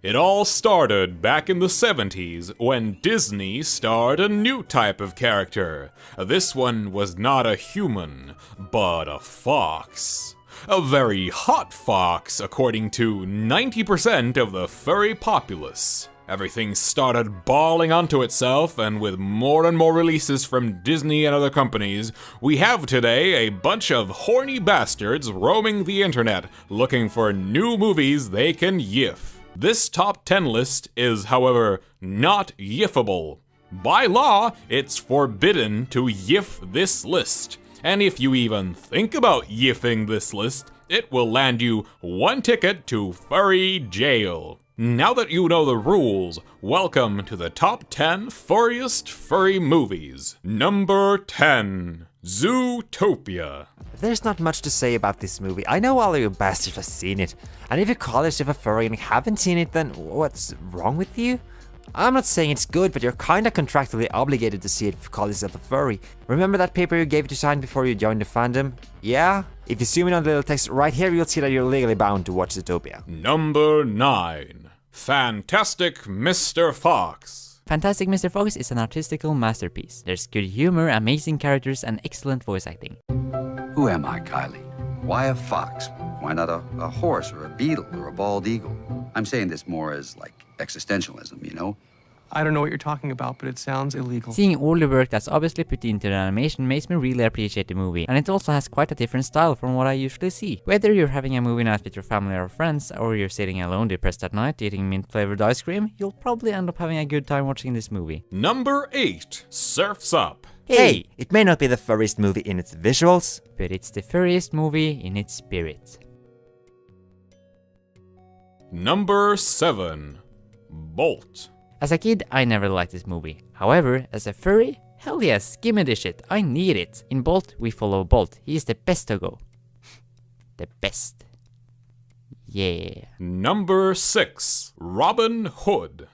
It all started back in the 70s when Disney starred a new type of character. This one was not a human, but a fox. A very hot fox, according to 90% of the furry populace. Everything started balling onto itself, and with more and more releases from Disney and other companies, we have today a bunch of horny bastards roaming the internet, looking for new movies they can yiff. This top 10 list is, however, not yiffable. By law, it's forbidden to yiff this list. And if you even think about yiffing this list, it will land you one ticket to furry jail. Now that you know the rules, welcome to the top 10 furriest furry movies. Number 10, Zootopia. There's not much to say about this movie. I know all of you bastards have seen it. And if you call yourself a furry and haven't seen it, then what's wrong with you? I'm not saying it's good, but you're kinda contractually obligated to see it if you call yourself a furry. Remember that paper you gave to sign before you joined the fandom? Yeah? If you zoom in on the little text right here, you'll see that you're legally bound to watch Zootopia. Number 9, Fantastic Mr. Fox. Fantastic Mr. Fox is an artistical masterpiece. There's good humor, amazing characters, and excellent voice acting. Who am I, Kylie? Why a fox? Why not a horse or a beetle or a bald eagle? I'm saying this more as like existentialism, you know? I don't know what you're talking about, but it sounds illegal. Seeing all the work that's obviously put into the animation makes me really appreciate the movie, and it also has quite a different style from what I usually see. Whether you're having a movie night with your family or friends, or you're sitting alone depressed at night eating mint-flavored ice cream, you'll probably end up having a good time watching this movie. Number 8, Surf's Up. Hey, it may not be the furriest movie in its visuals, But it's the furriest movie in its spirit. Number 7, Bolt. As a kid, I never liked this movie. However, as a furry, hell yes, gimme this shit, I need it. In Bolt, we follow Bolt. He is the best to go. The best. Yeah. Number 6, Robin Hood.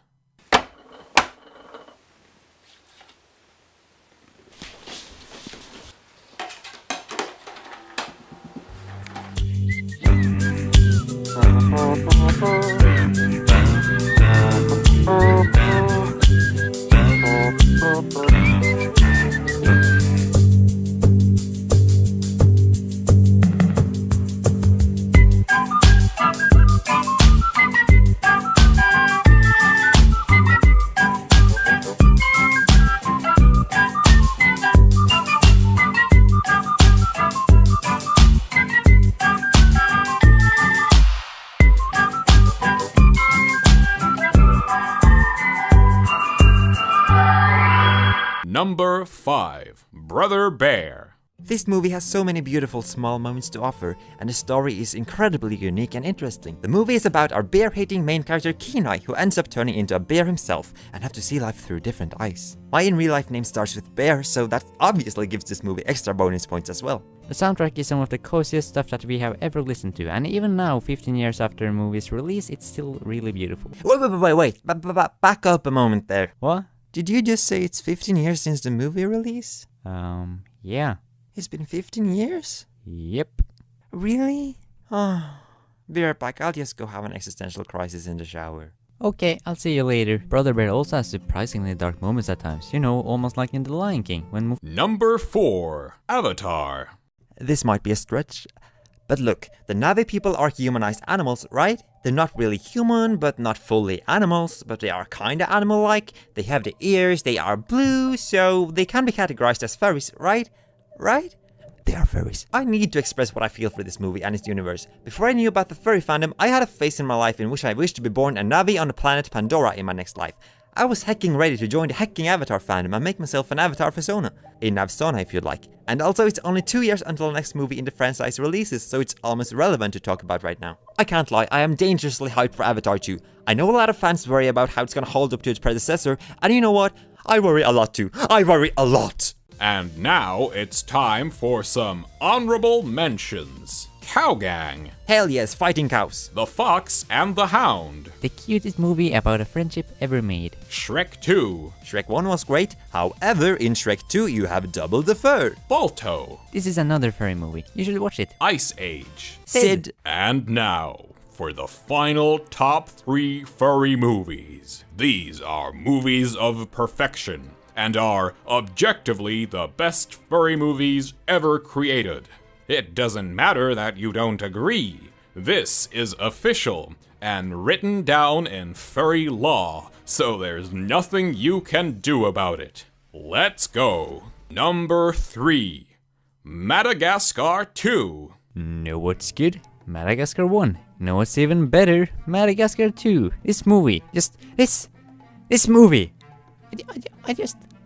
Number 5, Brother Bear. This movie has so many beautiful small moments to offer, and the story is incredibly unique and interesting. The movie is about our bear-hating main character Kenai, who ends up turning into a bear himself and have to see life through different eyes. My in-real-life name starts with Bear, so that obviously gives this movie extra bonus points as well. The soundtrack is some of the coziest stuff that we have ever listened to, and even now, 15 years after the movie's release, it's still really beautiful. Wait. Back up a moment there. What? Did you just say it's 15 years since the movie release? Yeah. It's been 15 years? Yep. Really? Oh, be right back. I'll just go have an existential crisis in the shower. Okay, I'll see you later. Brother Bear also has surprisingly dark moments at times, you know, almost like in The Lion King, when Number 4, Avatar. This might be a stretch, but look, the Na'vi people are humanized animals, right? They're not really human, but not fully animals, but they are kinda animal-like. They have the ears, they are blue, so they can be categorized as furries, right? Right? They are furries. I need to express what I feel for this movie and its universe. Before I knew about the furry fandom, I had a phase in my life in which I wished to be born a Na'vi on the planet Pandora in my next life. I was hecking ready to join the hecking Avatar fandom and make myself an Avatar persona. A Navsona if you'd like. And also it's only 2 years until the next movie in the franchise releases, so it's almost irrelevant to talk about right now. I can't lie, I am dangerously hyped for Avatar 2. I know a lot of fans worry about how it's gonna hold up to its predecessor, and you know what? I worry a lot too. I worry a lot! And now it's time for some honorable mentions. Cowgang, Hell yes, fighting cows. The Fox and the Hound, the cutest movie about a friendship ever made. Shrek 2, Shrek 1 was great, however in Shrek 2 you have double the fur. Balto, This is another furry movie. You should watch it. Ice Age. Sid. And now, for the final top 3 furry movies. These are movies of perfection and are objectively the best furry movies ever created. It doesn't matter that you don't agree. This is official and written down in furry law, so there's nothing you can do about it. Let's go. Number 3. Madagascar 2. Know what's good? Madagascar 1. Know what's even better? Madagascar 2. This movie. This movie.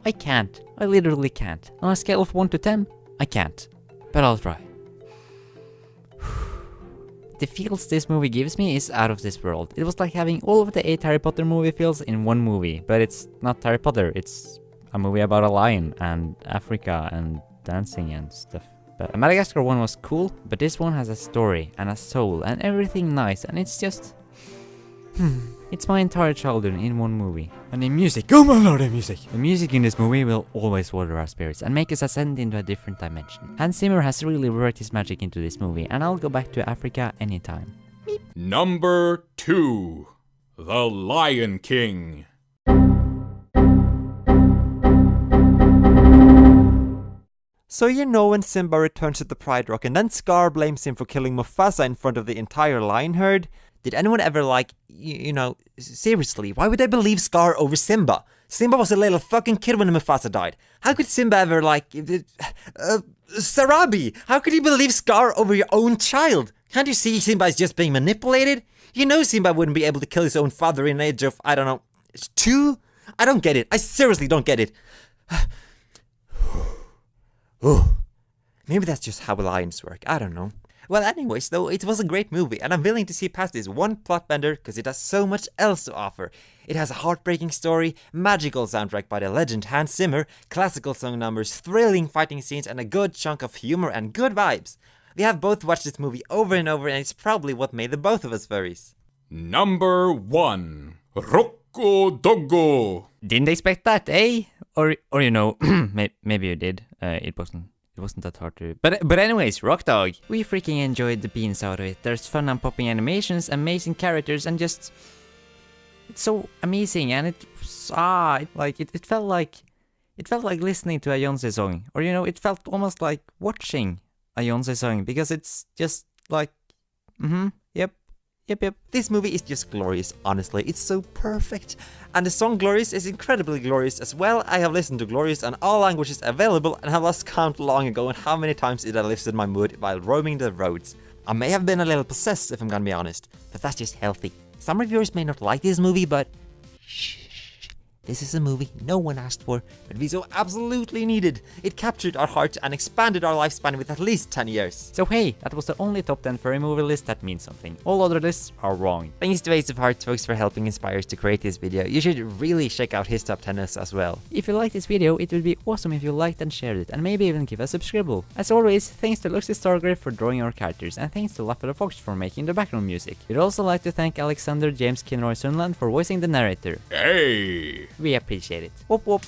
I can't. I literally can't. On a scale of 1 to 10, I can't. But I'll try. The feels this movie gives me is out of this world. It was like having all of the 8 Harry Potter movie feels in one movie. But it's not Harry Potter. It's a movie about a lion and Africa and dancing and stuff. But Madagascar 1 was cool, but this one has a story and a soul and everything nice, and it's just... It's my entire childhood in one movie. And the music, oh my lord, the music! The music in this movie will always water our spirits and make us ascend into a different dimension. Hans Zimmer has really worked his magic into this movie, and I'll go back to Africa anytime. Meep. Number 2. The Lion King. So you know when Simba returns to the Pride Rock and then Scar blames him for killing Mufasa in front of the entire lion herd? Did anyone ever seriously, why would they believe Scar over Simba? Simba was a little fucking kid when Mufasa died. How could Simba ever Sarabi, how could you believe Scar over your own child? Can't you see Simba is just being manipulated? You know Simba wouldn't be able to kill his own father in the age of, 2? I don't get it. I seriously don't get it. Maybe that's just how lions work. I don't know. Well, anyways, though, it was a great movie, and I'm willing to see past this one plot bender because it has so much else to offer. It has a heartbreaking story, magical soundtrack by the legend Hans Zimmer, classical song numbers, thrilling fighting scenes, and a good chunk of humor and good vibes. We have both watched this movie over and over, and it's probably what made the both of us furries. Number 1. Rocco Doggo. Didn't expect that, eh? Or maybe you did. It wasn't that hard to... But anyways, Rock Dog. We freaking enjoyed the beans out of it. There's fun and popping animations, amazing characters, and just... It's so amazing, and it felt like... It felt like listening to a Beyoncé song. Or, it felt almost like watching a Beyoncé song, because it's just like... Yep. This movie is just glorious, honestly. It's so perfect. And the song Glorious is incredibly glorious as well. I have listened to Glorious on all languages available and have lost count long ago on how many times it has lifted my mood while roaming the roads. I may have been a little possessed if I'm gonna be honest, but that's just healthy. Some reviewers may not like this movie, but shh. This is a movie no one asked for, but we so absolutely needed. It captured our heart and expanded our lifespan with at least 10 years. So hey, that was the only top 10 furry movie list that means something. All other lists are wrong. Thanks to Ace of Hearts folks for helping inspire us to create this video. You should really check out his top 10 lists as well. If you liked this video, it would be awesome if you liked and shared it, and maybe even give a subscribe. As always, thanks to Luxy Stargrave for drawing our characters, and thanks to Laffer the Fox for making the background music. We'd also like to thank Alexander James Kinroy Sunland for voicing the narrator. Hey! We appreciate it. Whoop whoop.